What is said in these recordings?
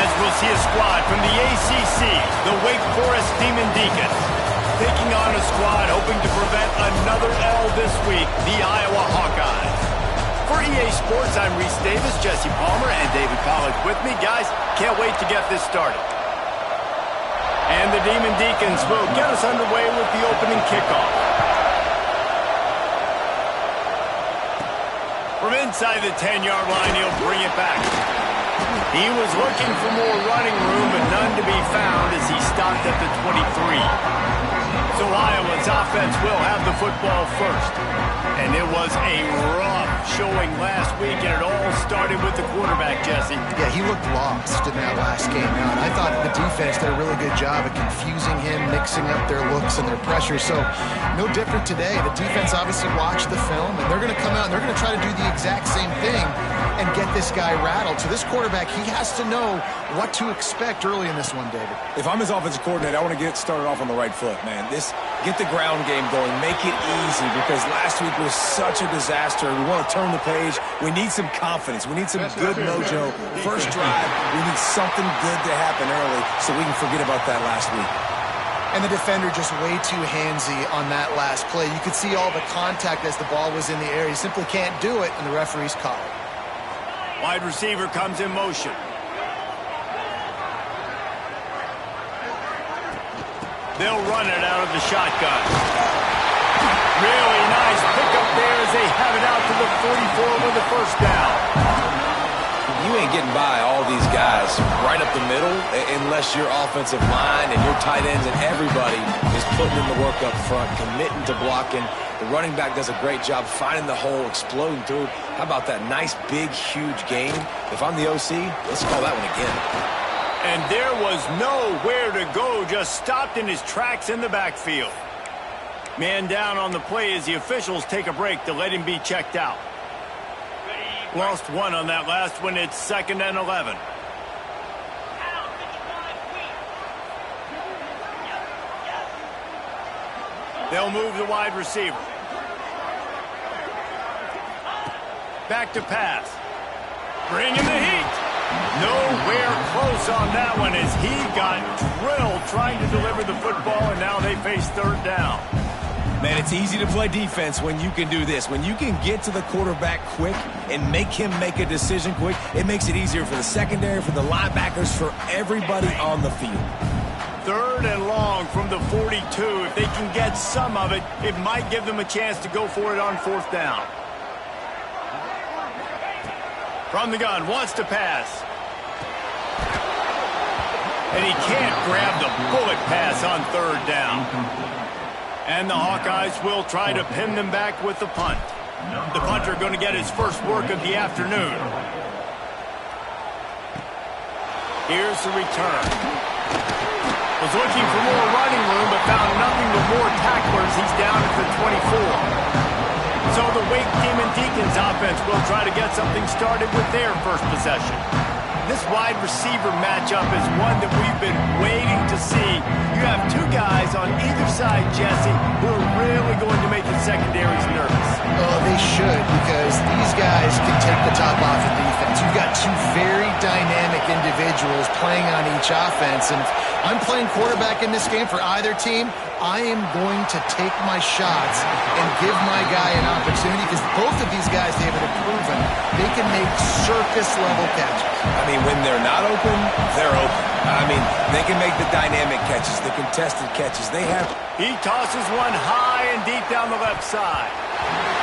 As we'll see a squad from the ACC, the Wake Forest Demon Deacons, taking on a squad hoping to prevent another L this week, the Iowa Hawkeyes. For EA Sports, I'm Reese Davis, Jesse Palmer, and David College with me. Guys, can't wait to get this started. And the Demon Deacons will get us underway with the opening kickoff. From inside the 10-yard line, he'll bring it back. He was looking for more running room, but none to be found as he stopped at the 23. So Iowa's offense will have the football first. And it was a rough showing last week, and it all started with the quarterback, Jesse. Yeah, he looked lost in that last game out. I thought the defense did a really good job of confusing him, mixing up their looks and their pressure. So no different today. The defense obviously watched the film, and they're going to come out and they're going to try to do the exact same thing and get this guy rattled. So this quarterback, he has to know what to expect early in this one, David. If I'm his offensive coordinator, I want to get started off on the right foot, man. Get the ground game going. Make it easy, because last week was such a disaster. We want to turn the page. We need some confidence. We need some good mojo. First drive, we need something good to happen early so we can forget about that last week. And the defender just way too handsy on that last play. You could see all the contact as the ball was in the air. He simply can't do it, and the referee's caught it. Wide receiver comes in motion. They'll run it out of the shotgun. Really nice pickup there as they have it out to the 44 with the first down. You ain't getting by all these guys right up the middle unless your offensive line and your tight ends and everybody is putting in the work up front, committing to blocking. The running back does a great job finding the hole, exploding through. How about that nice, big, huge game? If I'm the OC, let's call that one again. And there was nowhere to go, just stopped in his tracks in the backfield. Man down on the play as the officials take a break to let him be checked out. Lost one on that last one. It's 2nd and 11. They'll move the wide receiver. Back to pass. Bringing the heat. Nowhere close on that one as he got drilled trying to deliver the football, and now they face third down. Man, it's easy to play defense when you can do this. When you can get to the quarterback quick and make him make a decision quick, it makes it easier for the secondary, for the linebackers, for everybody on the field. 3rd and long from the 42. If they can get some of it, it might give them a chance to go for it on 4th down. From the gun, wants to pass. And he can't grab the bullet pass on 3rd down. And the Hawkeyes will try to pin them back with the punt. The punter going to get his first work of the afternoon. Here's the return. Was looking for more running room, but found nothing with more tacklers. He's down at the 24. So the Wake Demon Deacons offense will try to get something started with their first possession. This wide receiver matchup is one that we've been waiting to see. You have two guys on either side, Jesse, who are really going to make the secondaries nervous. Oh, they should, because these guys can take the top off of defense. You've got two very dynamic individuals playing on each offense, and if I'm playing quarterback in this game for either team, I am going to take my shots and give my guy an opportunity, because both of these guys, David, have proven they can make circus-level catches. I mean, when they're not open, they're open. I mean, they can make the dynamic catches, the contested catches. They have... He tosses one high and deep down the left side.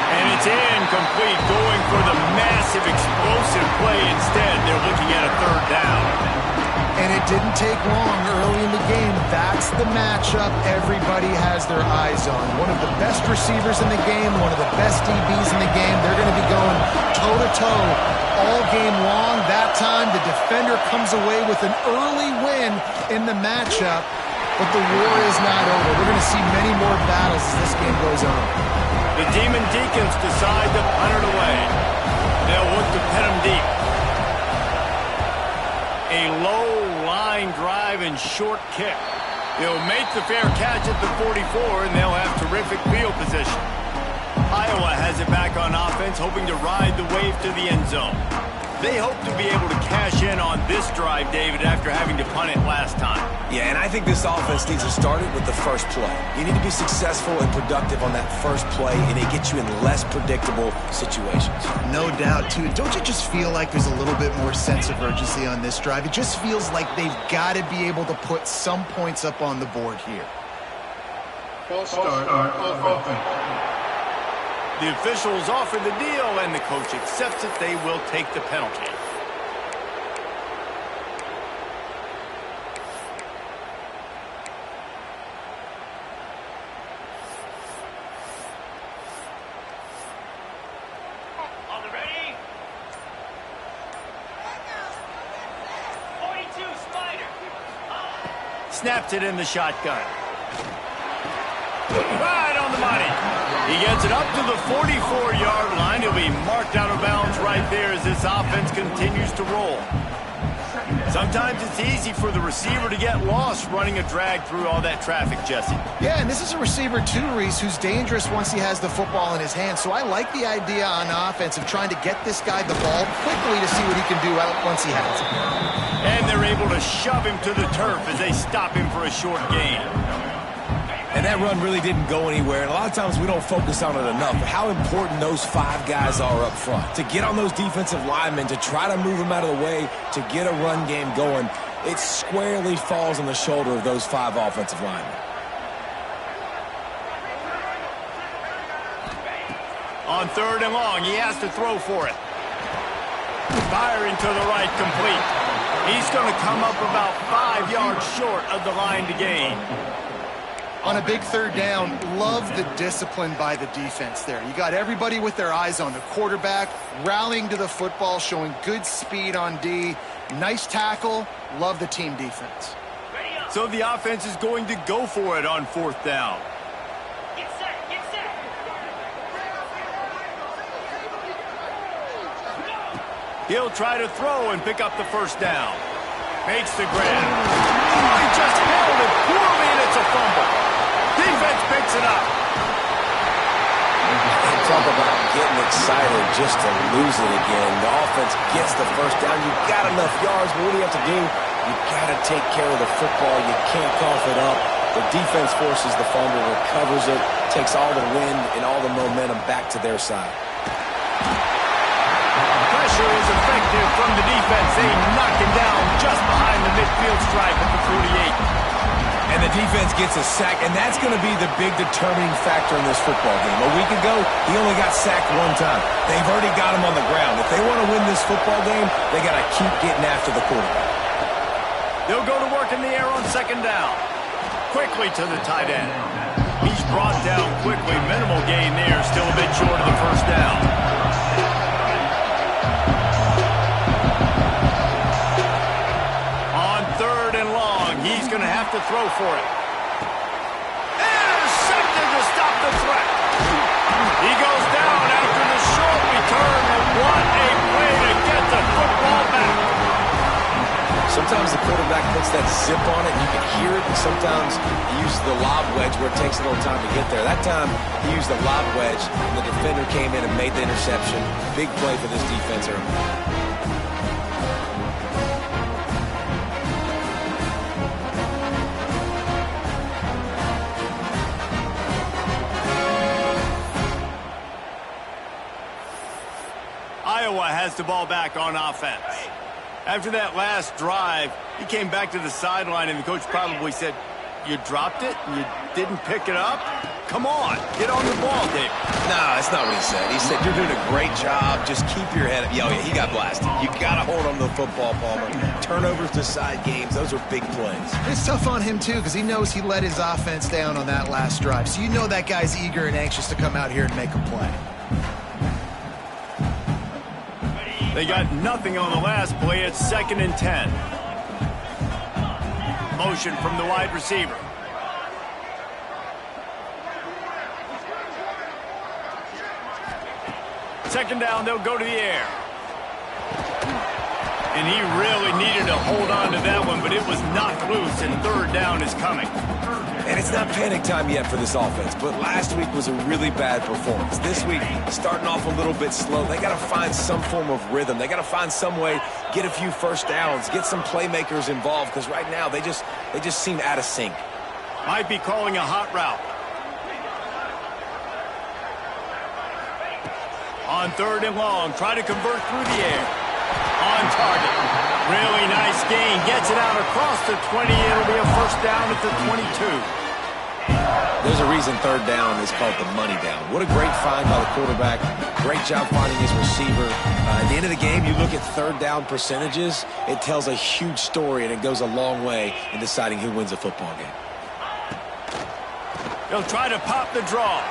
And it's incomplete, going for the massive explosive play instead. They're looking at a 3rd down. And it didn't take long early in the game. That's the matchup everybody has their eyes on. One of the best receivers in the game, one of the best DBs in the game. They're going to be going toe-to-toe all game long. That time, the defender comes away with an early win in the matchup. But the war is not over. We're going to see many more battles as this game goes on. The Demon Deacons decide to punt it away. They'll look to pin him deep. A low line drive and short kick. He'll make the fair catch at the 44, and they'll have terrific field position. Iowa has it back on offense, hoping to ride the wave to the end zone. They hope to be able to cash in on this drive, David, after having to punt it last time. Yeah, and I think this offense needs to start it with the first play. You need to be successful and productive on that first play, and it gets you in less predictable situations. No doubt, too. Don't you just feel like there's a little bit more sense of urgency on this drive? It just feels like they've got to be able to put some points up on the board here. False start of offense. The officials offer the deal, and the coach accepts it. They will take the penalty. On the ready? 42 Spider. Snaps it in the shotgun. Right on the money. He gets it up to the 44-yard line. He'll be marked out of bounds right there as this offense continues to roll. Sometimes it's easy for the receiver to get lost running a drag through all that traffic, Jesse. Yeah, and this is a receiver too, Reese, who's dangerous once he has the football in his hand. So I like the idea on offense of trying to get this guy the ball quickly to see what he can do out once he has it. And they're able to shove him to the turf as they stop him for a short gain. And that run really didn't go anywhere. And a lot of times we don't focus on it enough. How important those 5 guys are up front. To get on those defensive linemen, to try to move them out of the way, to get a run game going, it squarely falls on the shoulder of those 5 offensive linemen. On 3rd and long, he has to throw for it. Firing to the right, complete. He's going to come up about 5 yards short of the line to gain. On a big 3rd down, love the discipline by the defense there. You got everybody with their eyes on the quarterback, rallying to the football, showing good speed on D. Nice tackle. Love the team defense. So the offense is going to go for it on 4th down. Get set, get set. He'll try to throw and pick up the 1st down. Makes the grab. Oh, he just held it poorly, and it's a fumble. Defense picks it up. Talk about getting excited just to lose it again. The offense gets the 1st down. You've got enough yards, but what do you have to do? You've got to take care of the football. You can't cough it up. The defense forces the fumble, recovers it, takes all the wind and all the momentum back to their side. Pressure is effective from the defense. They knock him down just behind the midfield stripe at the 48. And the defense gets a sack, and that's going to be the big determining factor in this football game. A week ago, he only got sacked 1 time. They've already got him on the ground. If they want to win this football game, they got to keep getting after the quarterback. They'll go to work in the air on 2nd down. Quickly to the tight end. He's brought down quickly. Minimal gain there. Still a bit short of the 1st down. On 3rd and long, he's going to have to throw for it. Intercepted to stop the threat. He goes down after the short return, and what a play to get the football back. Sometimes the quarterback puts that zip on it, and you can hear it, and sometimes he uses the lob wedge where it takes a little time to get there. That time, he used the lob wedge, and the defender came in and made the interception. Big play for this defense early. Iowa has the ball back on offense. After that last drive, he came back to the sideline, and the coach probably said, "You dropped it? You didn't pick it up? Come on, get on the ball, Dave." No, that's not what he said. He said, "You're doing a great job. Just keep your head up." Yeah, he got blasted. You got to hold on to the football, Palmer. Turnovers decide games. Those are big plays. It's tough on him, too, because he knows he let his offense down on that last drive. So you know that guy's eager and anxious to come out here and make a play. They got nothing on the last play. It's 2nd and 10. Motion from the wide receiver. Second down, they'll go to the air. And he really needed to hold on to that one, but it was knocked loose, and third down is coming. And it's not panic time yet for this offense, but last week was a really bad performance. This week, starting off a little bit slow. They got to find some form of rhythm. They got to find some way, get a few first downs, get some playmakers involved, because right now they just seem out of sync. Might be calling a hot route. On third and long, try to convert through the air. On target. Really nice gain. Gets it out across the 20. It'll be a first down at the 22. There's a reason third down is called the money down. What a great find by the quarterback. Great job finding his receiver. At the end of the game, you look at third down percentages. It tells a huge story, and it goes a long way in deciding who wins a football game. He'll try to pop the draw.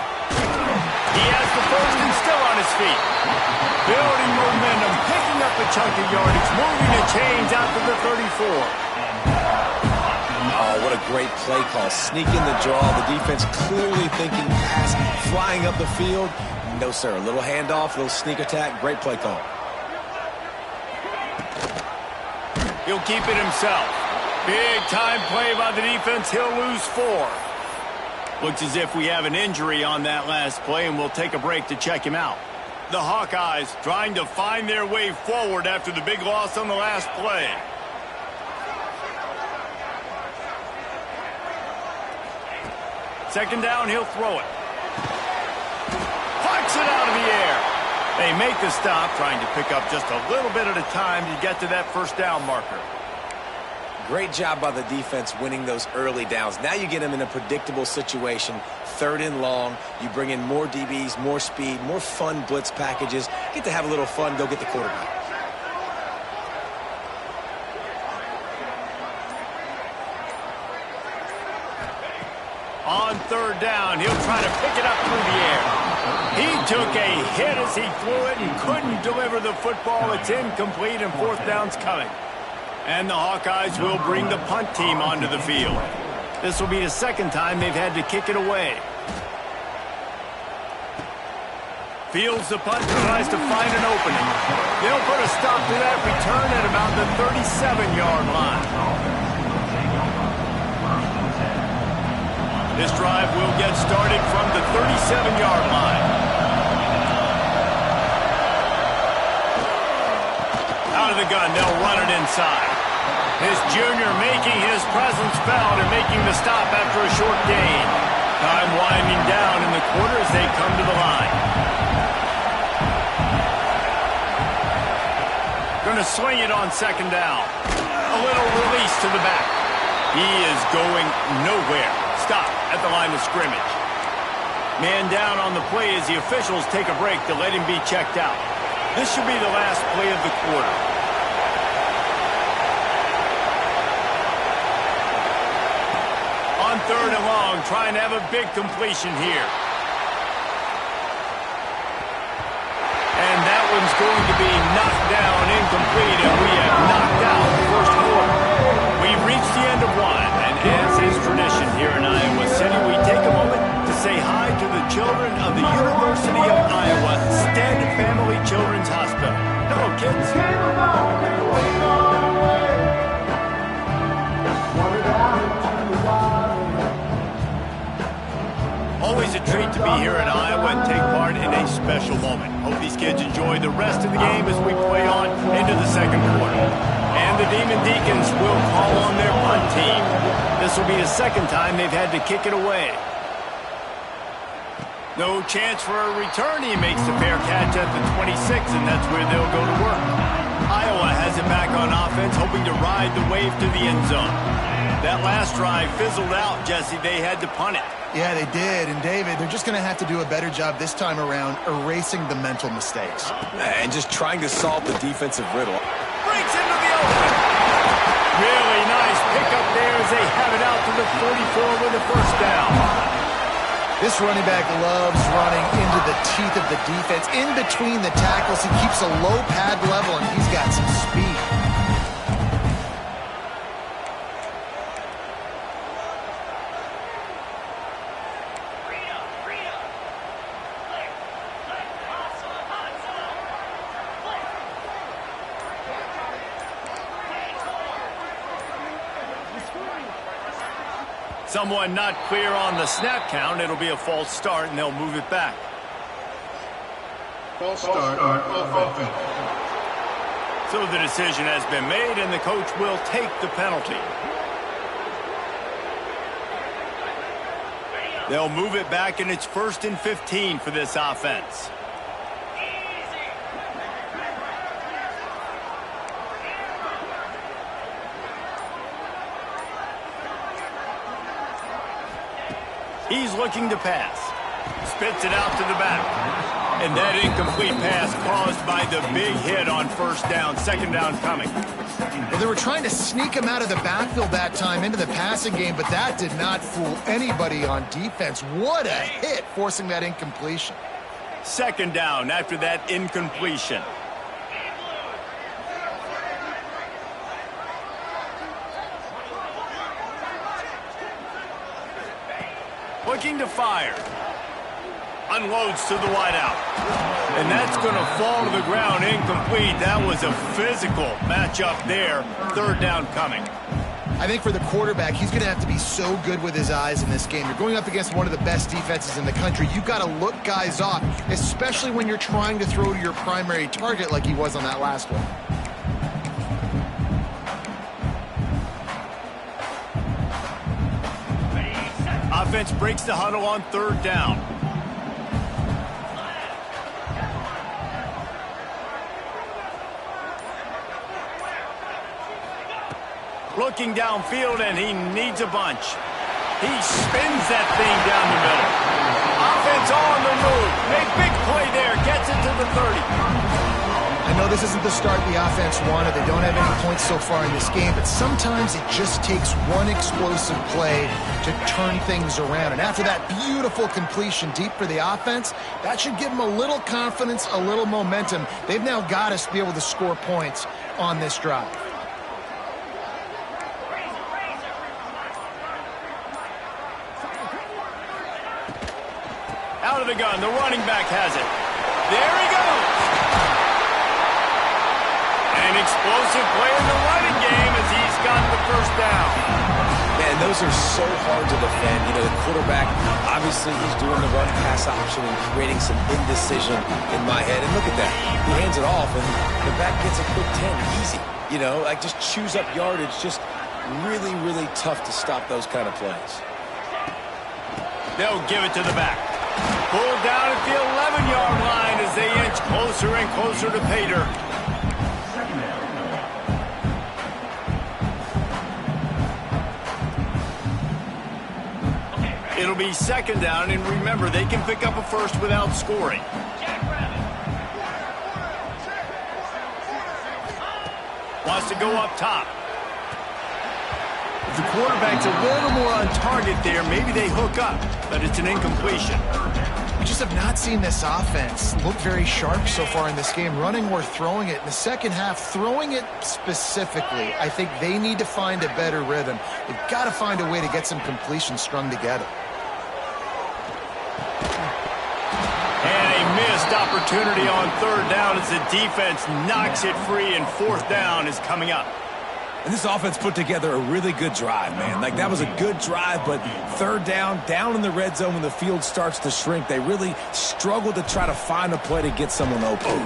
He has the first and still on his feet. Building momentum, picking up a chunk of yardage, moving the chains out to the 34. Oh, what a great play call. Sneak in the draw. The defense clearly thinking pass, flying up the field. No, sir. A little handoff, a little sneak attack. Great play call. He'll keep it himself. Big time play by the defense. He'll lose 4. Looks as if we have an injury on that last play, and we'll take a break to check him out. The Hawkeyes trying to find their way forward after the big loss on the last play. Second down, he'll throw it. Parks it out of the air. They make the stop, trying to pick up just a little bit at a time to get to that first down marker. Great job by the defense winning those early downs. Now you get them in a predictable situation. Third and long. You bring in more DBs, more speed, more fun blitz packages. Get to have a little fun, go get the quarterback. On third down, he'll try to pick it up through the air. He took a hit as he threw it and couldn't deliver the football. It's incomplete, and fourth down's coming. And the Hawkeyes will bring the punt team onto the field. This will be the second time they've had to kick it away. Fields the punt and tries to find an opening. They'll put a stop to that return at about the 37-yard line. This drive will get started from the 37-yard line. Out of the gun, they'll run it inside. His junior making his presence felt and making the stop after a short gain. Time winding down in the quarter as they come to the line. Going to swing it on second down. A little release to the back. He is going nowhere. Stop at the line of scrimmage. Man down on the play as the officials take a break to let him be checked out. This should be the last play of the quarter. On third and long, trying to have a big completion here. And that one's going to be knocked down, incomplete, and we have knocked out the first quarter. We've reached the end of one, and as is tradition here in Iowa City, we take a moment to say hi to the children of the University of Iowa Stead Family Children's Hospital. Hello, kids. Always a treat to be here in Iowa and take part in a special moment. Hope these kids enjoy the rest of the game as we play on into the second quarter. And the Demon Deacons will call on their punt team. This will be the second time they've had to kick it away. No chance for a return. He makes the fair catch at the 26, and that's where they'll go to work. Iowa has it back on offense, hoping to ride the wave to the end zone. That last drive fizzled out, Jesse. They had to punt it. Yeah, they did. And, David, they're just going to have to do a better job this time around erasing the mental mistakes. And just trying to solve the defensive riddle. Breaks into the open. Really nice pickup there as they have it out to the 44 with the first down. This running back loves running into the teeth of the defense. In between the tackles, he keeps a low pad level, and he's got some speed. Someone not clear on the snap count. It'll be a false start, and they'll move it back. False start offense. So the decision has been made, and the coach will take the penalty. They'll move it back, and it's 1st and 15 for this offense. He's looking to pass. Spits it out to the back. And that incomplete pass caused by the big hit on 1st down, 2nd down coming. Well, they were trying to sneak him out of the backfield that time into the passing game, but that did not fool anybody on defense. What a hit, forcing that incompletion. 2nd down after that incompletion. Looking to fire. Unloads to the wideout. And that's going to fall to the ground incomplete. That was a physical matchup there. 3rd down coming. I think for the quarterback, he's going to have to be so good with his eyes in this game. You're going up against one of the best defenses in the country. You've got to look guys off, especially when you're trying to throw to your primary target like he was on that last one. Offense breaks the huddle on 3rd down. Looking downfield, and he needs a bunch. He spins that thing down the middle. Offense on the move. Make big play there. Gets it to the 30. I know this isn't the start the offense wanted. They don't have any points so far in this game, but sometimes it just takes one explosive play to turn things around. And after that beautiful completion deep for the offense, that should give them a little confidence, a little momentum. They've now got us to be able to score points on this drive. Out of the gun, the running back has it. There he goes. An explosive play in the running game as he's got the 1st down. Man, those are so hard to defend. You know, the quarterback, obviously he's doing the run-pass option and creating some indecision in my head. And look at that. He hands it off, and the back gets a quick 10. Easy. You know, like just chews up yardage. Just really, really tough to stop those kind of plays. They'll give it to the back. Pulled down at the 11-yard line as they inch closer and closer to pay dirt. It'll be 2nd down, and remember, they can pick up a 1st without scoring. Wants to go up top. If the quarterback's a little more on target there, maybe they hook up, but it's an incompletion. We just have not seen this offense look very sharp so far in this game, running or throwing it. In the second half, throwing it specifically, I think they need to find a better rhythm. They've got to find a way to get some completions strung together. And a missed opportunity on 3rd down as the defense knocks it free, and 4th down is coming up. And this offense put together a really good drive, man. Like, that was a good drive, but 3rd down in the red zone when the field starts to shrink, they really struggled to try to find a play to get someone open.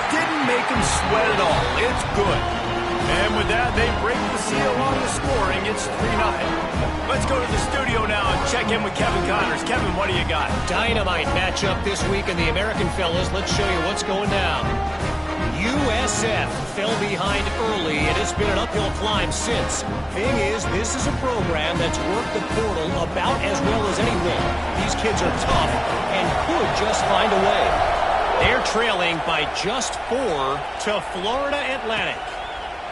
Didn't make them sweat at all. It's good. And with that, they break the seal on the scoring. It's 3-0. Let's go to the studio now and check in with Kevin Connors. Kevin, what do you got? Dynamite matchup this week in the American fellas. Let's show you what's going down. USF fell behind early, and it's been an uphill climb since. Thing is, this is a program that's worked the portal about as well as anyone. These kids are tough and could just find a way. They're trailing by just 4 to Florida Atlantic.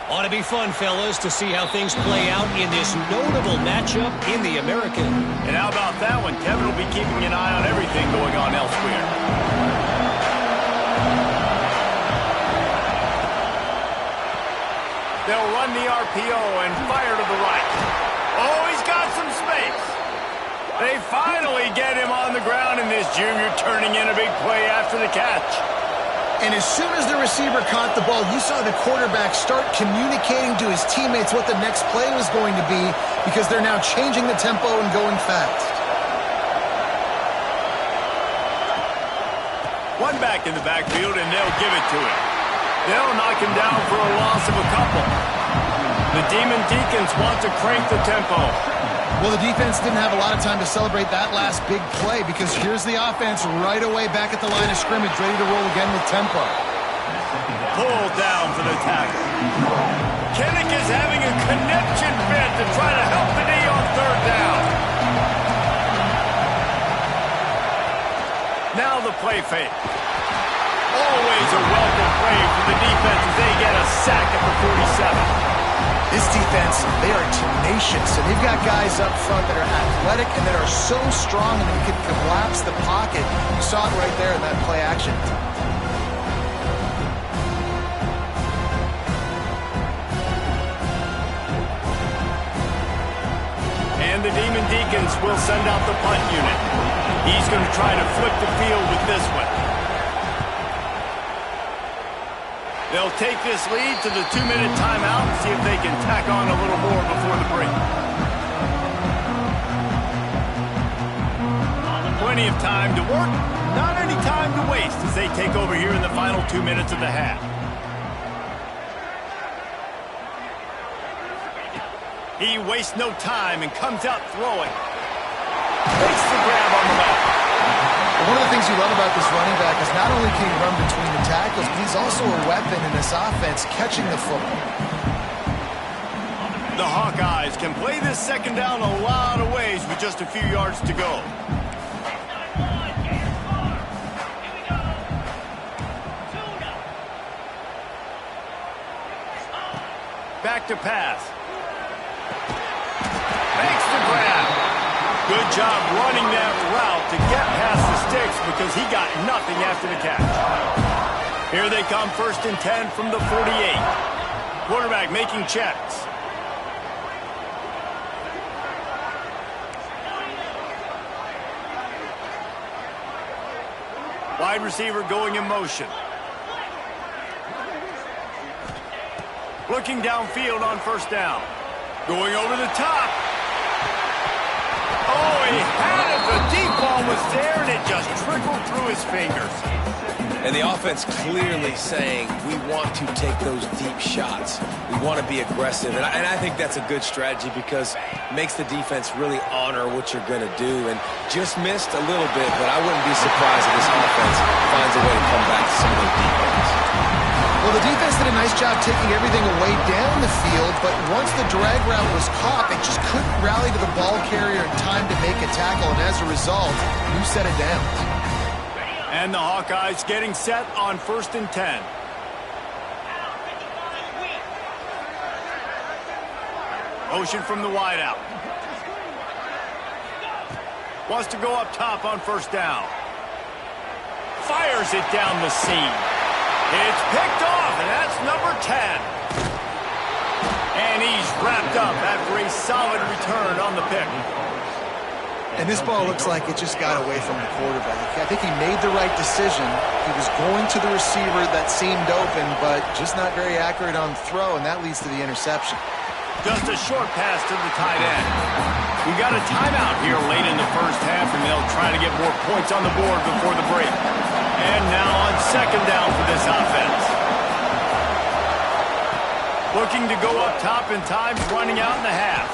Ought to be fun, fellas, to see how things play out in this notable matchup in the American. And how about that one? Kevin will be keeping an eye on everything going on elsewhere. They'll run the RPO and fire to the right. Oh, he's got some space. They finally get him on the ground, and this junior turning in a big play after the catch. And as soon as the receiver caught the ball, you saw the quarterback start communicating to his teammates what the next play was going to be because they're now changing the tempo and going fast. One back in the backfield, and they'll give it to him. They'll knock him down for a loss of a couple. The Demon Deacons want to crank the tempo. Well, the defense didn't have a lot of time to celebrate that last big play because here's the offense right away back at the line of scrimmage, ready to roll again with tempo. Pulled down for the tackle. Kinnick is having a connection fit to try to help the knee on third down. Now the play fake. Always a welcome play for the defense as they get a sack at the 47. This defense, they are tenacious, and they've got guys up front that are athletic and that are so strong and they can collapse the pocket. You saw it right there in that play action. And the Demon Deacons will send out the punt unit. He's going to try to flip the field with this one. They'll take this lead to the 2-minute timeout and see if they can tack on a little more before the break. Plenty of time to work, not any time to waste as they take over here in the final 2 minutes of the half. He wastes no time and comes out throwing. Makes the grab on the left. One of the things you love about this running back is not only can he run between the tackles, but he's also a weapon in this offense catching the football. The Hawkeyes can play this second down a lot of ways with just a few yards to go. Back to pass. Makes the grab. Good job running that route to get past the sticks because he got nothing after the catch. Here they come, 1st and 10 from the 48. Quarterback making checks. Wide receiver going in motion. Looking downfield on 1st down. Going over the top. Oh, he had it. The deep ball was there, and it just trickled through his fingers. And the offense clearly saying, we want to take those deep shots. We want to be aggressive. And I think that's a good strategy because it makes the defense really honor what you're going to do. And just missed a little bit, but I wouldn't be surprised if this offense finds a way to come back to some of those deep ones. Well, the defense did a nice job taking everything away down the field, but once the drag route was caught, they just couldn't rally to the ball carrier in time to make a tackle, and as a result, you set it down. And the Hawkeyes getting set on 1st and 10. Motion from the wideout. Wants to go up top on 1st down. Fires it down the seam. It's picked off, and that's number 10. And he's wrapped up after a solid return on the pick. And this ball looks like it just got away from the quarterback. I think he made the right decision. He was going to the receiver that seemed open, but just not very accurate on throw, and that leads to the interception. Just a short pass to the tight end. We got a timeout here late in the 1st half, and they'll try to get more points on the board before the break. And now on 2nd down for this offense. Looking to go up top, and time's running out in the half.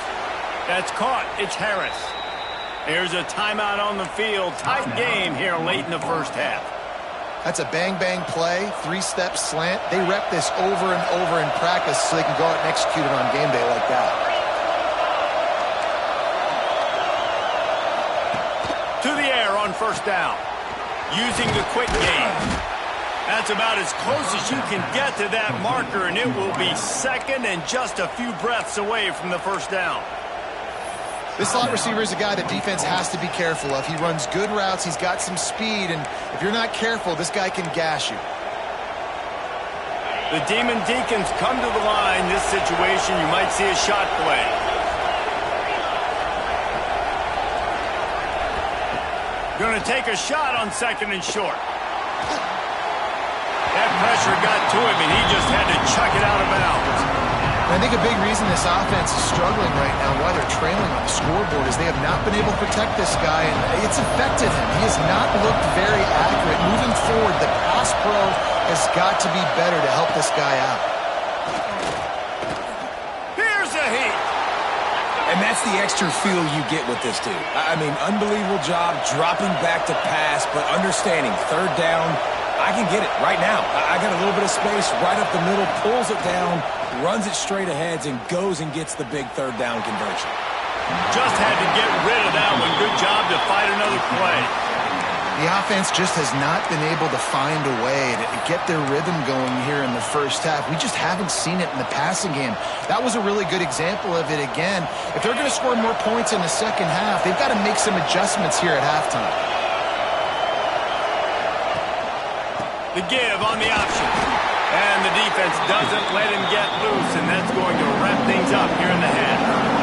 That's caught. It's Harris. There's a timeout on the field. Tight game here late in the 1st half. That's a bang-bang play, 3-step slant. They rep this over and over in practice so they can go out and execute it on game day like that. To the air on 1st down. Using the quick game. That's about as close as you can get to that marker, and it will be 2nd and just a few breaths away from the 1st down. This slot receiver is a guy that defense has to be careful of. He runs good routes, he's got some speed, and if you're not careful, this guy can gash you. The Demon Deacons come to the line. This situation, you might see a shot play. Going to take a shot on 2nd and short. That pressure got to him, and he just had to chuck it out of bounds. I think a big reason this offense is struggling right now, why they're trailing on the scoreboard as they have not been able to protect this guy, and it's affected him. He has not looked very accurate. Moving forward, the pass pro has got to be better to help this guy out. Here's a heat. And that's the extra feel you get with this dude. I mean, unbelievable job dropping back to pass, but understanding third down, I can get it right now. I got a little bit of space right up the middle, pulls it down, runs it straight ahead, and goes and gets the big third down conversion. Just had to get rid of that one. Good job to fight another play. The offense just has not been able to find a way to get their rhythm going here in the first half. We just haven't seen it in the passing game. That was a really good example of it again. If they're going to score more points in the second half, they've got to make some adjustments here at halftime. The give on the option. And the defense doesn't let him get loose, and that's going to wrap things up here in the half.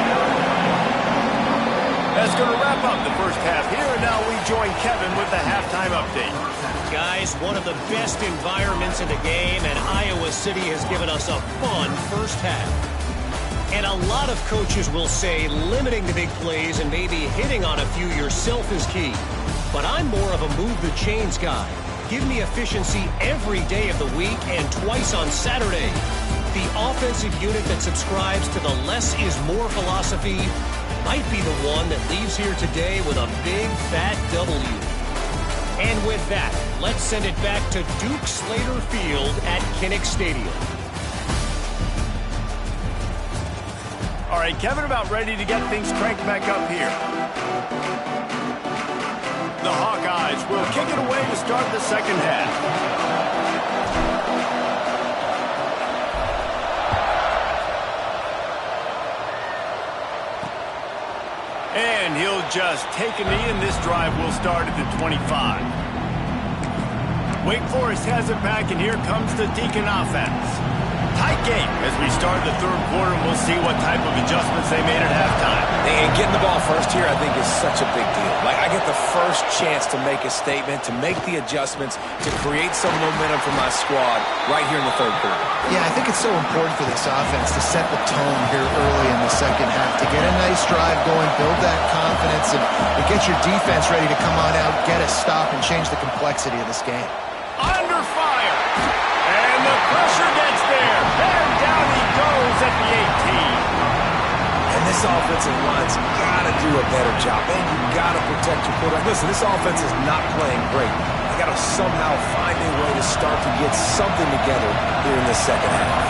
That's going to wrap up the first half here, and now we join Kevin with the halftime update. Guys, one of the best environments in the game, and Iowa City has given us a fun first half. And a lot of coaches will say limiting the big plays and maybe hitting on a few yourself is key. But I'm more of a move the chains guy. Give me efficiency every day of the week and twice on Saturday. The offensive unit that subscribes to the less is more philosophy might be the one that leaves here today with a big fat W. And with that, let's send it back to Duke Slater Field at Kinnick Stadium. All right, Kevin, about ready to get things cranked back up here. The Hawkeyes will kick it away to start the second half. And he'll just take a knee, and this drive will start at the 25. Wake Forest has it back, and here comes the Deacon offense. Tight game as we start the third quarter, and we'll see what type of adjustments they made at halftime. And getting the ball first here, I think, is such a big deal. Like, I get the first chance to make a statement, to make the adjustments, to create some momentum for my squad right here in the third quarter. Yeah, I think it's so important for this offense to set the tone here early in the second half, to get a nice drive going, build that confidence, and get your defense ready to come on out, get a stop, and change the complexity of this game. Under fire. And the pressure gets there. And down he goes at the 18. And this offensive line's got to do a better job. And you've got to protect your quarterback. Listen, this offense is not playing great. They got to somehow find a way to start to get something together here in the second half.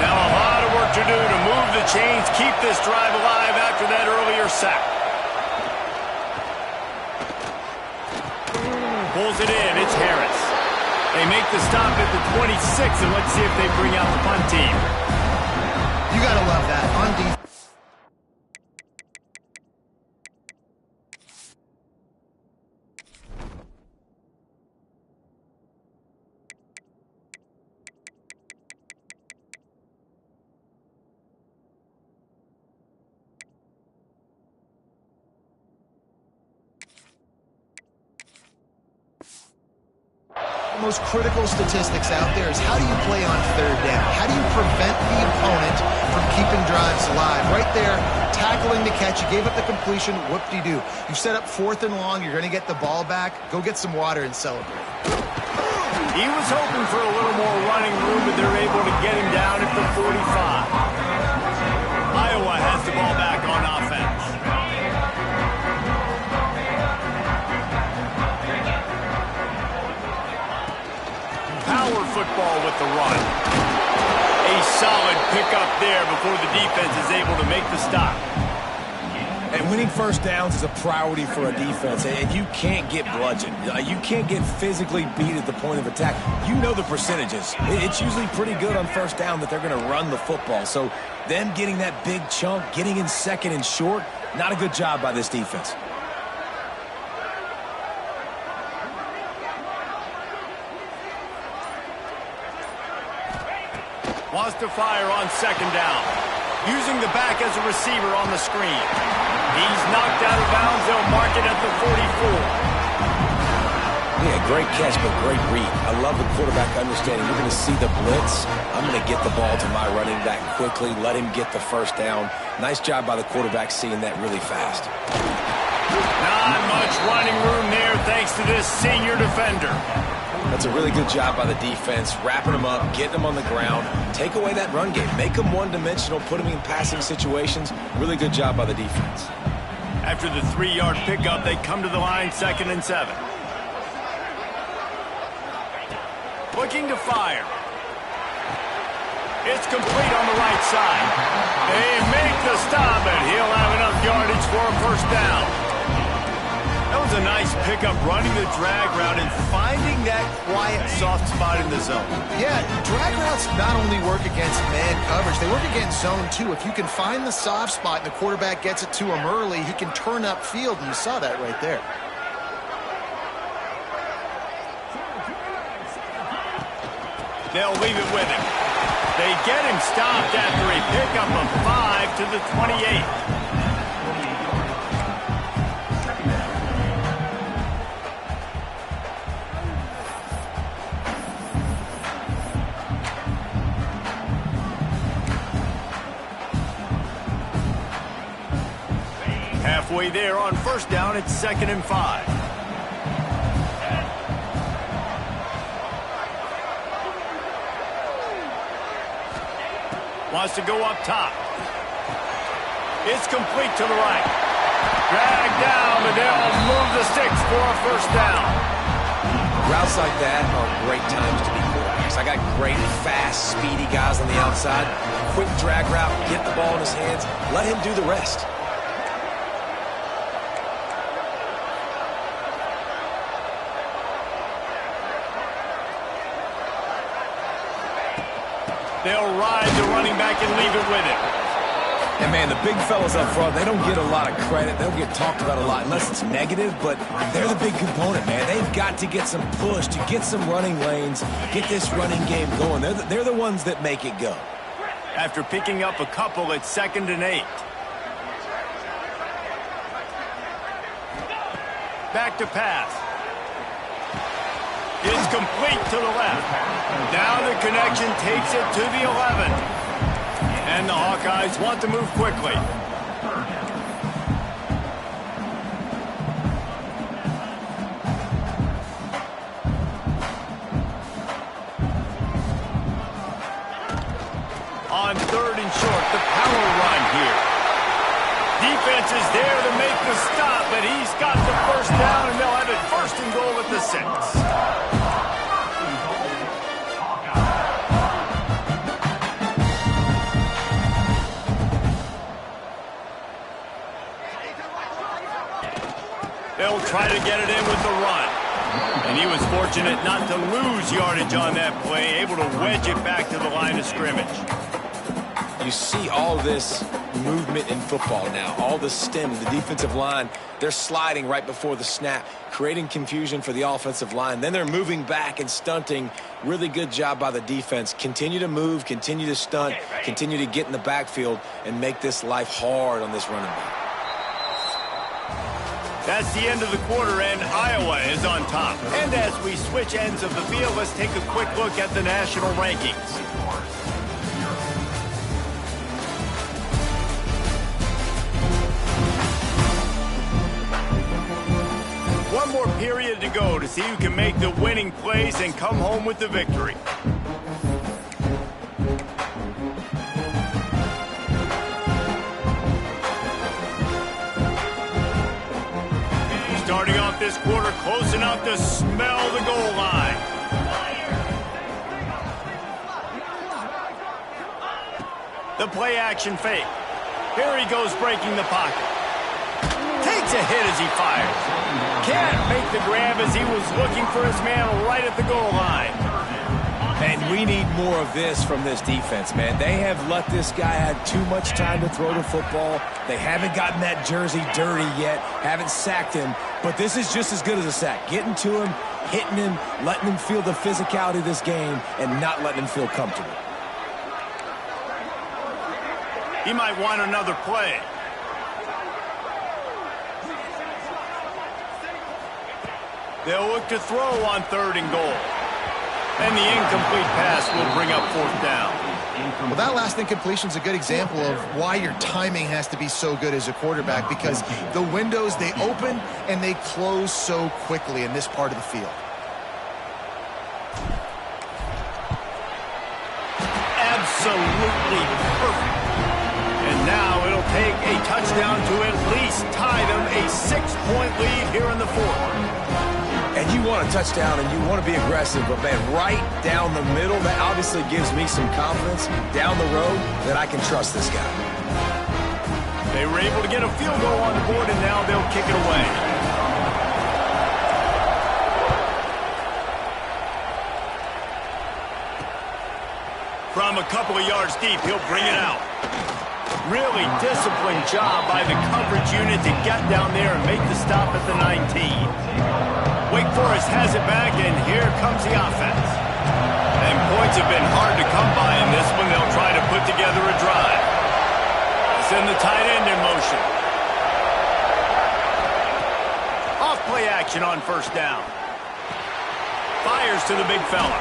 Now a lot of work to do to move the chains, keep this drive alive after that earlier sack. Pulls it in. It's Harris. They make the stop at the 26, and let's see if they bring out the punt team. You got to love that. On defense. The most critical statistics out there is how do you play on third down? How do you prevent the opponent from keeping drives alive? Right there, tackling the catch. You gave up the completion. Whoop-de-doo. You set up 4th and long. You're going to get the ball back. Go get some water and celebrate. He was hoping for a little more running room, but they're able to get him down at the 45. Iowa has the ball back on offense. Power football with the run. A solid pickup there before the defense is able to make the stop. And winning first downs is a priority for a defense, and you can't get bludgeoned. You can't get physically beat at the point of attack. You know the percentages. It's usually pretty good on first down that they're going to run the football. So them getting that big chunk, getting in second and short, not a good job by this defense. Wants to fire on second down. Using the back as a receiver on the screen. He's knocked out of bounds. They'll mark it at the 44. Yeah, great catch, but great read. I love the quarterback understanding you're going to see the blitz. I'm going to get the ball to my running back quickly, let him get the first down. Nice job by the quarterback seeing that really fast. Not much running room there thanks to this senior defender. That's a really good job by the defense, wrapping them up, getting them on the ground. Take away that run game. Make them one-dimensional, put them in passing situations. Really good job by the defense. After the 3-yard pickup, they come to the line 2nd and 7. Looking to fire. It's complete on the right side. They make the stop, and he'll have enough yardage for a first down. That was a nice pickup, running the drag route and finding that quiet, soft spot in the zone. Yeah, drag routes not only work against man coverage, they work against zone too. If you can find the soft spot and the quarterback gets it to him early, he can turn upfield, and you saw that right there. They'll leave it with him. They get him stopped after a pickup of 5 to the 28. Halfway there on first down, it's 2nd and 5. Wants to go up top. It's complete to the right. Dragged down, but they'll move the sticks for a first down. Routes like that are great times to be quarterbacks. I got great, fast, speedy guys on the outside. Quick drag route, get the ball in his hands, let him do the rest. They'll ride the running back and leave it with him. And, man, the big fellas up front, they don't get a lot of credit. They'll get talked about a lot unless it's negative, but they're the big component, man. They've got to get some push, to get some running lanes, get this running game going. They're the ones that make it go. After picking up a couple, it's 2nd and 8. Back to pass. It's complete to the left. Now the connection takes it to the 11. And the Hawkeyes want to move quickly. On 3rd and short, the power run here. Defense is there to make the stop, but he's got the first down, and they'll have it 1st and goal at the 6. They'll try to get it in with the run. And he was fortunate not to lose yardage on that play, able to wedge it back to the line of scrimmage. You see all this movement in football now, all the stem, the defensive line, they're sliding right before the snap, creating confusion for the offensive line. Then they're moving back and stunting. Really good job by the defense. Continue to move, continue to stunt, continue to get in the backfield and make this life hard on this running back. That's the end of the quarter, and Iowa is on top. And as we switch ends of the field, let's take a quick look at the national rankings. One more period to go to see who can make the winning plays and come home with the victory. Starting off this quarter close enough to smell the goal line. The play action fake. Here he goes breaking the pocket. Takes a hit as he fires. Can't make the grab as he was looking for his man right at the goal line. And we need more of this from this defense, man. They have let this guy have too much time to throw the football. They haven't gotten that jersey dirty yet, haven't sacked him. But this is just as good as a sack. Getting to him, hitting him, letting him feel the physicality of this game, and not letting him feel comfortable. He might want another play. They'll look to throw on 3rd and goal. And the incomplete pass will bring up 4th down. Well, that last incompletion is a good example of why your timing has to be so good as a quarterback, because the windows, they open and they close so quickly in this part of the field. Absolutely perfect. And now it'll take a touchdown to at least tie them a 6-point lead here in the 4th. And you want a touchdown and you want to be aggressive, but man, right down the middle, that obviously gives me some confidence down the road that I can trust this guy. They were able to get a field goal on the board, and now they'll kick it away. From a couple of yards deep, he'll bring it out. Really disciplined job by the coverage unit to get down there and make the stop at the 19. Wake Forest has it back, and here comes the offense. And points have been hard to come by in this one. They'll try to put together a drive. Send the tight end in motion. Off play action on 1st down. Fires to the big fella.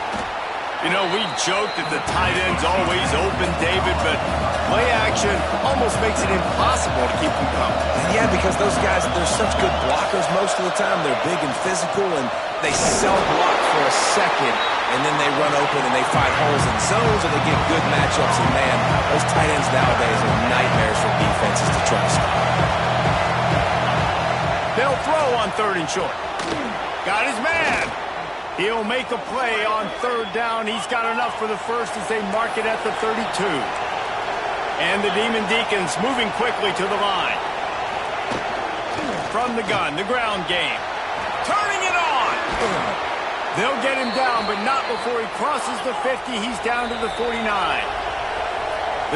You know, we joked that the tight end's always open, David, but play action almost makes it impossible to keep them coming. Yeah, because those guys, they're such good blockers most of the time. They're big and physical, and they self-block for a second, and then they run open and they find holes in zones, and they get good matchups. And, man, those tight ends nowadays are nightmares for defenses to try to stop. They'll throw on 3rd and short. Got his man. He'll make a play on 3rd down. He's got enough for the first as they mark it at the 32. And the Demon Deacons moving quickly to the line. From the gun, the ground game. Turning it on! They'll get him down, but not before he crosses the 50. He's down to the 49.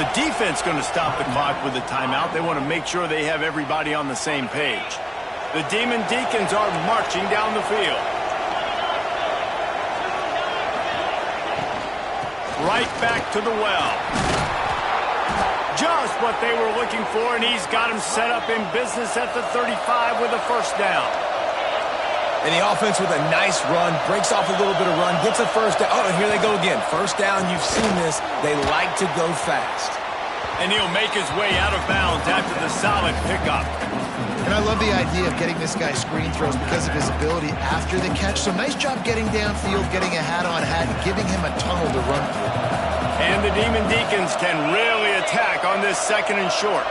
The defense going to stop the clock with a timeout. They want to make sure they have everybody on the same page. The Demon Deacons are marching down the field. Right back to the well. Just what they were looking for, and he's got him set up in business at the 35 with a 1st down. And the offense with a nice run, breaks off a little bit of run, gets a 1st down. Oh, and here they go again. 1st down, you've seen this. They like to go fast. And he'll make his way out of bounds after the solid pickup. And I love the idea of getting this guy screen throws because of his ability after the catch. So nice job getting downfield, getting a hat-on-hat, and giving him a tunnel to run through. And the Demon Deacons can really attack on this 2nd and short.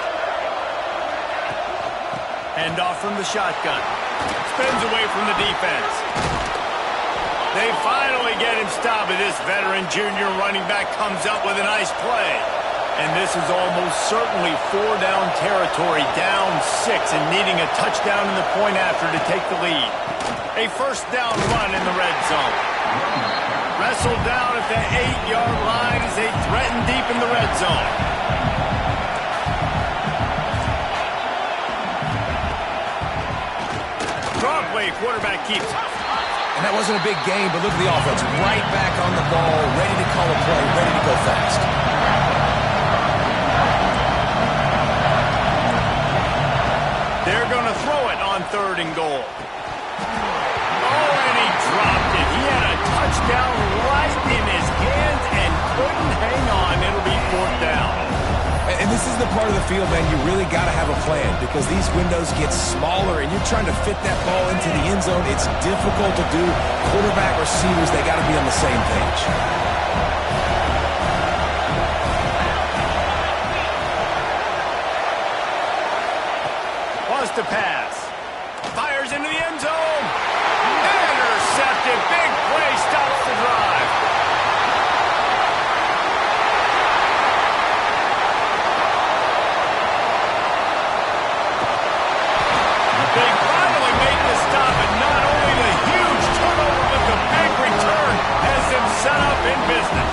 Hand off from the shotgun. Spins away from the defense. They finally get him stopped, but this veteran junior running back comes up with a nice play. And this is almost certainly 4-down territory, down 6, and needing a touchdown in the point after to take the lead. A 1st down run in the red zone. Wrestled down at the 8-yard line as they threaten deep in the red zone. Draw play, quarterback keeps it. And that wasn't a big game, but look at the offense. Right back on the ball, ready to call a play, ready to go fast. They're going to throw it on 3rd and goal. Oh, and he dropped it. He had a touchdown right in his hands and couldn't hang on. It'll be 4th down. And this is the part of the field, man, you really got to have a plan because these windows get smaller and you're trying to fit that ball into the end zone. It's difficult to do. Quarterback, receivers, they got to be on the same page. To pass. Fires into the end zone. Intercepted. Big play stops the drive. They finally make the stop, and not only the huge turnover, but the big return has them set up in business.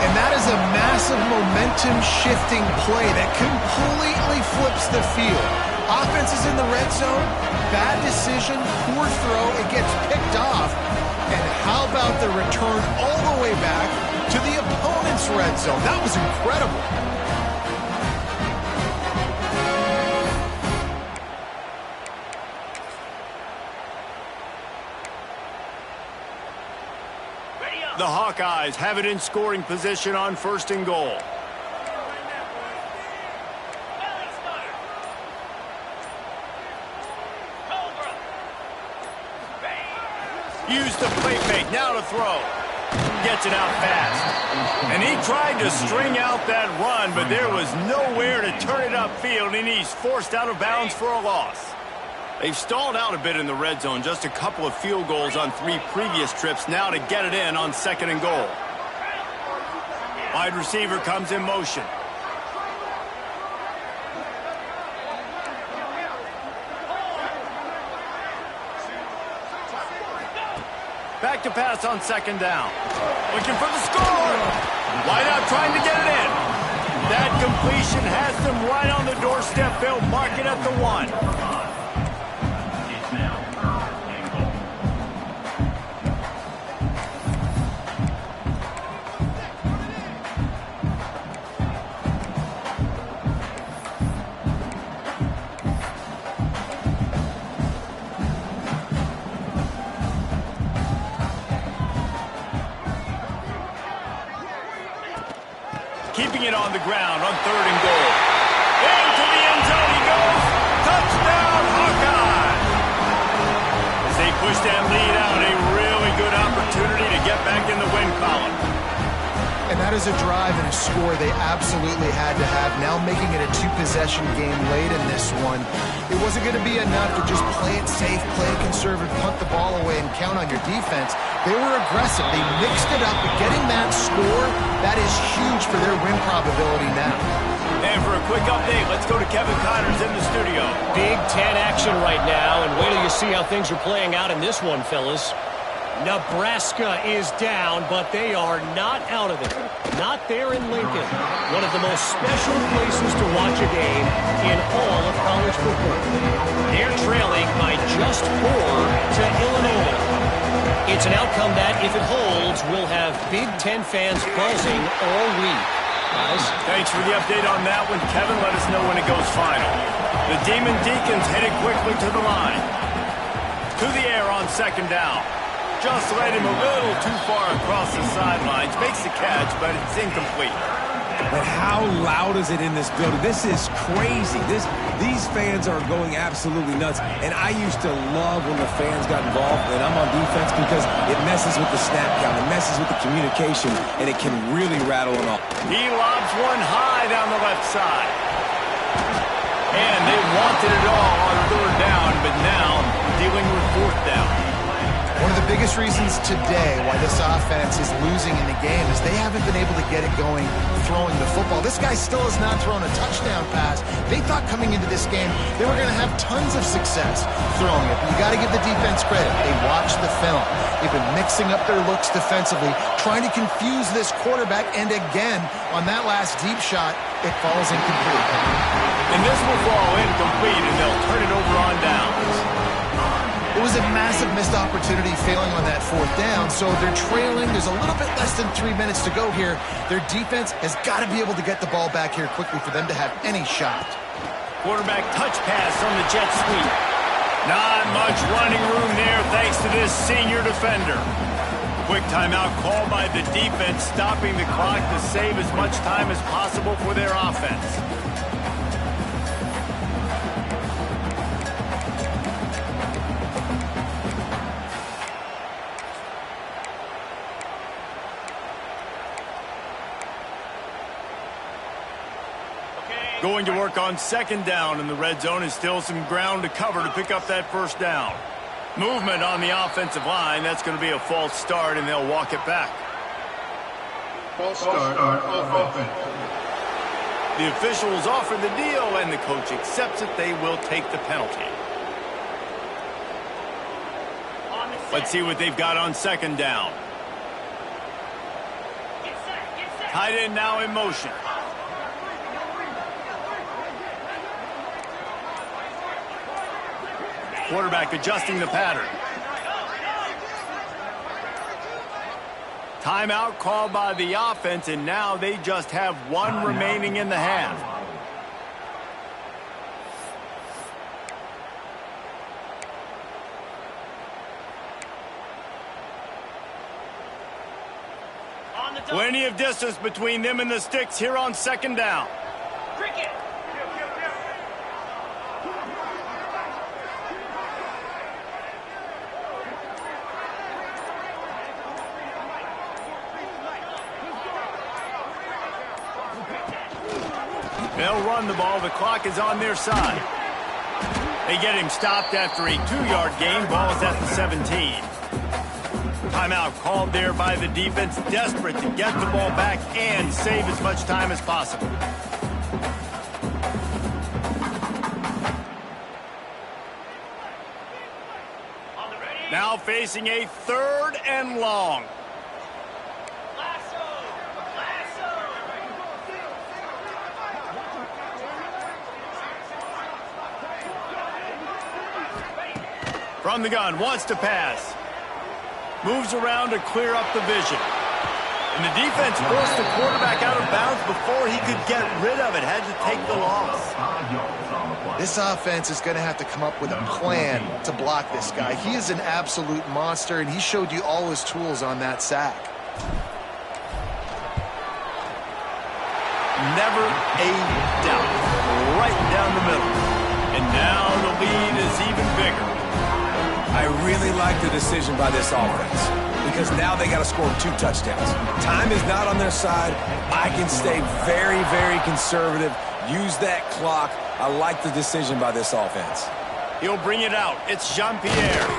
And that is a massive momentum-shifting play that completely flips the field. Offense is in the red zone, bad decision, poor throw, it gets picked off. And how about the return all the way back to the opponent's red zone? That was incredible. The Hawkeyes have it in scoring position on 1st and goal. Use the play fake, now to throw. Gets it out fast. And he tried to string out that run, but there was nowhere to turn it upfield, and he's forced out of bounds for a loss. They've stalled out a bit in the red zone, just a couple of field goals on 3 previous trips, now to get it in on 2nd and goal. Wide receiver comes in motion. Back to pass on 2nd down. Looking for the score. Wide out trying to get it in. That completion has them right on the doorstep. They'll mark it at the 1. Keeping it on the ground on 3rd and goal. Into the end zone he goes. Touchdown, Hawkeye! As they push that lead out, a really good opportunity to get back in the win column. And that is a drive and a score they absolutely had to have. Now making it a 2-possession game late in this one. It wasn't going to be enough to just play it safe, play it conservative, punt the ball away, and count on your defense. They were aggressive. They mixed it up, but getting that score, that is huge for their win probability now. And for a quick update, let's go to Kevin Connors in the studio. Big Ten action right now, and wait till you see how things are playing out in this one, fellas. Nebraska is down, but they are not out of it. Not there in Lincoln. One of the most special places to watch a game in all of college football. They're trailing by just 4 to Illinois. It's an outcome that, if it holds, will have Big Ten fans buzzing all week. Guys? Thanks for the update on that one, Kevin. Let us know when it goes final. The Demon Deacons headed quickly to the line. To the air on 2nd down. Just led him a little too far across the sidelines. Makes the catch, but it's incomplete. But how loud is it in this building? This is crazy. These fans are going absolutely nuts. And I used to love when the fans got involved, and I'm on defense, because it messes with the snap count. It messes with the communication, and it can really rattle them off. He lobs one high down the left side. And they wanted it all on 3rd down, but now dealing with 4th down. One of the biggest reasons today why this offense is losing in the game is they haven't been able to get it going throwing the football. This guy still has not thrown a touchdown pass. They thought coming into this game they were going to have tons of success throwing it. But you got to give the defense credit. They watched the film. They've been mixing up their looks defensively, trying to confuse this quarterback. And again, on that last deep shot, it falls incomplete. And this will fall incomplete, and they'll turn it over on downs. It was a massive missed opportunity failing on that 4th down, so they're trailing. There's a little bit less than 3 minutes to go here. Their defense has got to be able to get the ball back here quickly for them to have any shot. Quarterback touch pass on the jet sweep. Not much running room there thanks to this senior defender. Quick timeout called by the defense, stopping the clock to save as much time as possible for their offense. Going to work on 2nd down in the red zone, is still some ground to cover to pick up that 1st down. Movement on the offensive line. That's going to be a false start, and they'll walk it back. False start on offense. The officials offer the deal, and the coach accepts it. They will take the penalty. Let's see what they've got on 2nd down. Tight end now in motion. Quarterback adjusting the pattern. Timeout called by the offense, and now they just have 1 remaining in the half. Plenty of distance between them and the sticks here on second down. Cricket. They'll run the ball. The clock is on their side. They get him stopped after a 2-yard gain. Ball is at the 17. Timeout called there by the defense, desperate to get the ball back and save as much time as possible. Now facing a 3rd and long. From the gun, wants to pass. Moves around to clear up the vision. And the defense forced the quarterback out of bounds before he could get rid of it. Had to take the loss. This offense is going to have to come up with a plan to block this guy. He is an absolute monster, and he showed you all his tools on that sack. Never a doubt. Right down the middle. And now the lead is even bigger. I really like the decision by this offense because now they got to score 2 touchdowns. Time is not on their side. I can stay very, very conservative. Use that clock. I like the decision by this offense. He'll bring it out. It's Jean-Pierre.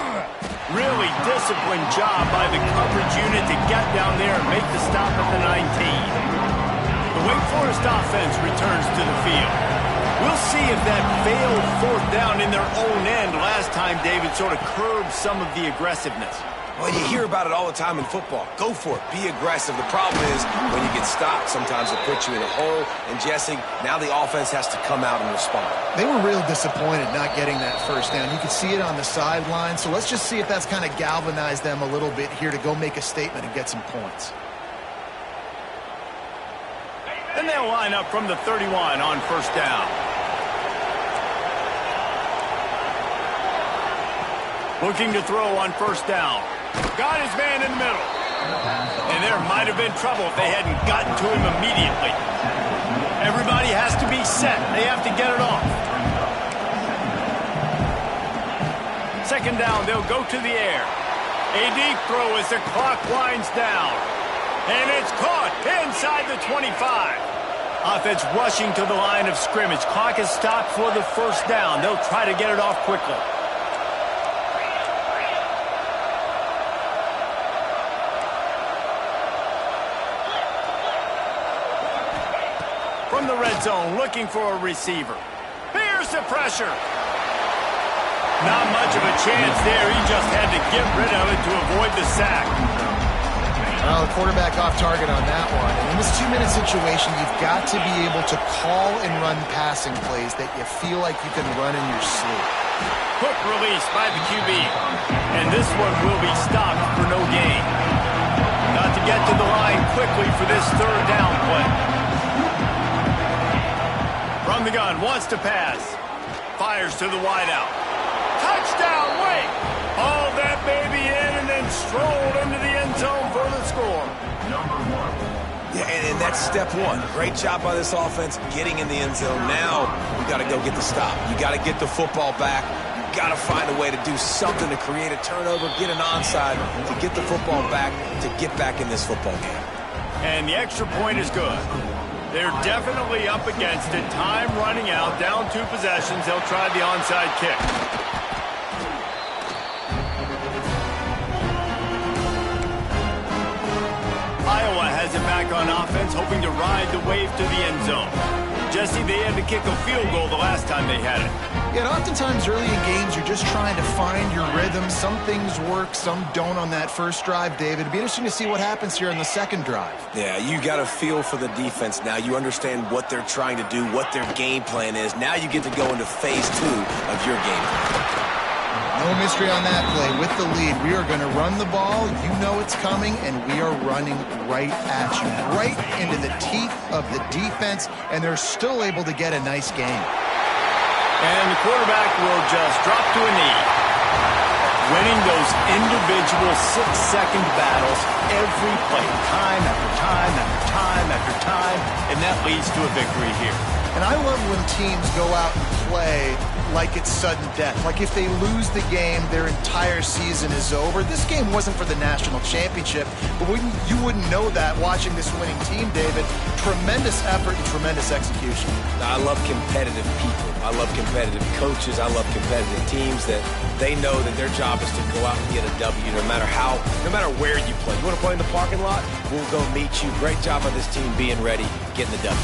Really disciplined job by the coverage unit to get down there and make the stop at the 19. The Wake Forest offense returns to the field. We'll see if that failed 4th down in their own end last time, David, sort of curbed some of the aggressiveness. Well, you hear about it all the time in football. Go for it. Be aggressive. The problem is when you get stopped, sometimes it puts you in a hole. And, Jesse, now the offense has to come out and respond. They were real disappointed not getting that 1st down. You could see it on the sideline. So let's just see if that's kind of galvanized them a little bit here to go make a statement and get some points. And they'll line up from the 31 on 1st down. Looking to throw on 1st down. Got his man in the middle. And there might have been trouble if they hadn't gotten to him immediately. Everybody has to be set. They have to get it off. 2nd down, they'll go to the air. A deep throw as the clock winds down. And it's caught inside the 25. Offense rushing to the line of scrimmage. Clock is stopped for the 1st down. They'll try to get it off quickly. From the red zone, looking for a receiver. Here's the pressure. Not much of a chance there. He just had to get rid of it to avoid the sack. Well, the quarterback off target on that one. And in this 2-minute situation, you've got to be able to call and run passing plays that you feel like you can run in your sleep. Quick release by the QB. And this one will be stopped for no gain. Got to get to the line quickly for this 3rd down play. From the gun, wants to pass. Fires to the wideout. Touchdown, Wake! Hauled that baby in and then strolled into the end zone for the score. Yeah, and that's step 1. Great job by this offense getting in the end zone. Now we got to go get the stop. You got to get the football back. You got to find a way to do something to create a turnover, get an onside, to get the football back, to get back in this football game. And the extra point is good. They're definitely up against it. Time running out. Down 2 possessions. They'll try the onside kick. Iowa has it back on offense, hoping to ride the wave to the end zone. Jesse, they had to kick a field goal the last time they had it. Yeah, and oftentimes early in games, you're just trying to find your rhythm. Some things work, some don't on that first drive, David. It'd be interesting to see what happens here on the second drive. Yeah, you got a feel for the defense now. You understand what they're trying to do, what their game plan is. Now you get to go into phase 2 of your game plan. No mystery on that play. With the lead, we are going to run the ball. You know it's coming, and we are running right at you, right into the teeth of the defense, and they're still able to get a nice game. And the quarterback will just drop to a knee. winning those individual 6-second battles every play, time after time after time after time, and that leads to a victory here. And I love when teams go out and play like it's sudden death. Like if they lose the game, their entire season is over. This game wasn't for the national championship, but you wouldn't know that watching this winning team, David. Tremendous effort and tremendous execution. I love competitive people. I love competitive coaches. I love competitive teams that they know that their job is to go out and get a W no matter where you play. You want to play in the parking lot? We'll go meet you. Great job on this team being ready, getting the W.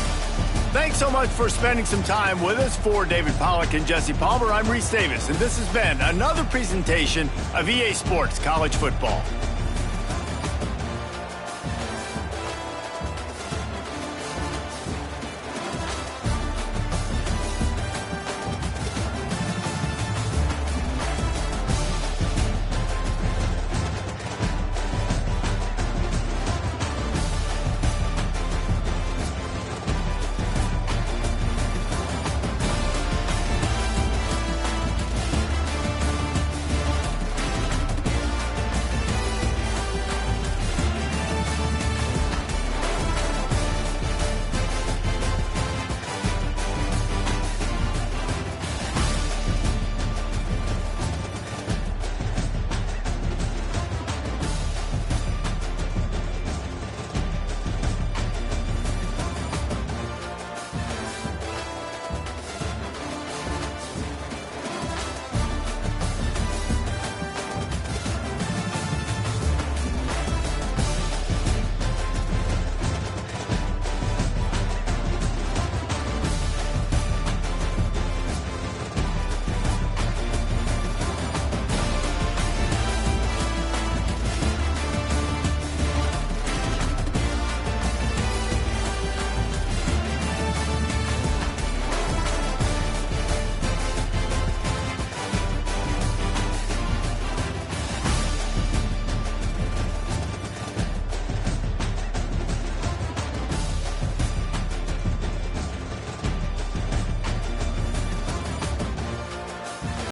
Thanks so much for spending some time with us. For David Pollack and Jesse Palmer, I'm Reese Davis, and this has been another presentation of EA Sports College Football.